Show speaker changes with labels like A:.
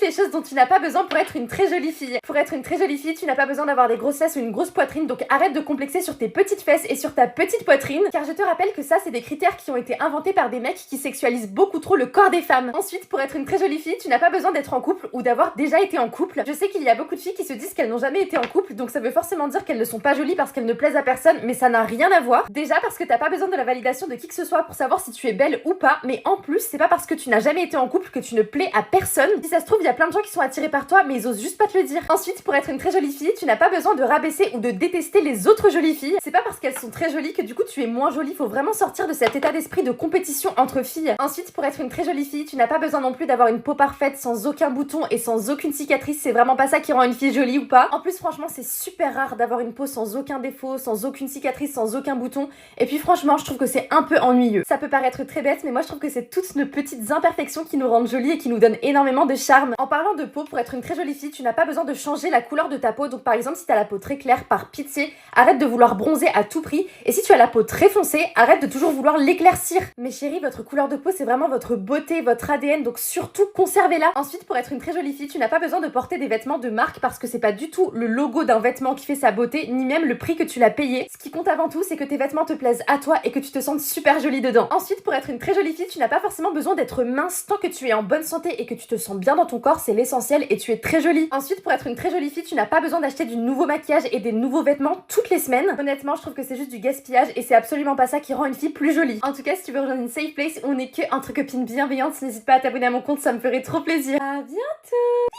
A: toutes les choses dont tu n'as pas besoin pour être une très jolie fille. Pour être une très jolie fille, tu n'as pas besoin d'avoir des grosses fesses ou une grosse poitrine, donc arrête de complexer sur tes petites fesses et sur ta petite poitrine, car je te rappelle que ça c'est des critères qui ont été inventés par des mecs qui sexualisent beaucoup trop le corps des femmes. Ensuite, pour être une très jolie fille, tu n'as pas besoin d'être en couple ou d'avoir déjà été en couple. Je sais qu'il y a beaucoup de filles qui se disent qu'elles n'ont jamais été en couple, donc ça veut forcément dire qu'elles ne sont pas jolies parce qu'elles ne plaisent à personne, mais ça n'a rien à voir. Déjà parce que t'as pas besoin de la validation de qui que ce soit pour savoir si tu es belle ou pas, mais en plus, c'est pas parce que tu n'as jamais été en couple que tu ne plais à personne. Si ça se trouve, il y a plein de gens qui sont attirés par toi, mais ils osent juste pas te le dire. Ensuite, pour être une très jolie fille, tu n'as pas besoin de rabaisser ou de détester les autres jolies filles. C'est pas parce qu'elles sont très jolies que du coup tu es moins jolie, faut vraiment sortir de cet état d'esprit de compétition entre filles. Ensuite, pour être une très jolie fille, tu n'as pas besoin non plus d'avoir une peau parfaite sans aucun bouton et sans aucune cicatrice, c'est vraiment pas ça qui rend une fille jolie ou pas. En plus, franchement, c'est super rare d'avoir une peau sans aucun défaut, sans aucune cicatrice, sans aucun bouton. Et puis franchement, je trouve que c'est un peu ennuyeux. Ça peut paraître très bête, mais moi je trouve que c'est toutes nos petites imperfections qui nous rendent jolies et qui nous donnent énormément de charme. En parlant de peau, pour être une très jolie fille, tu n'as pas besoin de changer la couleur de ta peau. Donc par exemple, si t'as la peau très claire, par pitié, arrête de vouloir bronzer à tout prix. Et si tu as la peau très foncée, arrête de toujours vouloir l'éclaircir. Mais chérie, votre couleur de peau, c'est vraiment votre beauté, votre ADN, donc surtout conservez-la. Ensuite, pour être une très jolie fille, tu n'as pas besoin de porter des vêtements de marque parce que c'est pas du tout le logo d'un vêtement qui fait sa beauté, ni même le prix que tu l'as payé. Ce qui compte avant tout, c'est que tes vêtements te plaisent à toi et que tu te sentes super jolie dedans. Ensuite, pour être une très jolie fille, tu n'as pas forcément besoin d'être mince. Tant que tu es en bonne santé et que tu te sens bien dans ton corps, c'est l'essentiel et tu es très jolie. Ensuite, pour être une très jolie fille, tu n'as pas besoin d'acheter du nouveau maquillage et des nouveaux vêtements toutes les semaines. Honnêtement, je trouve que c'est juste du gaspillage et c'est absolument pas ça qui rend une fille plus jolie. En tout cas, si tu veux rejoindre une safe place où on est que entre copines bienveillantes, n'hésite pas à t'abonner à mon compte, ça me ferait trop plaisir. À bientôt!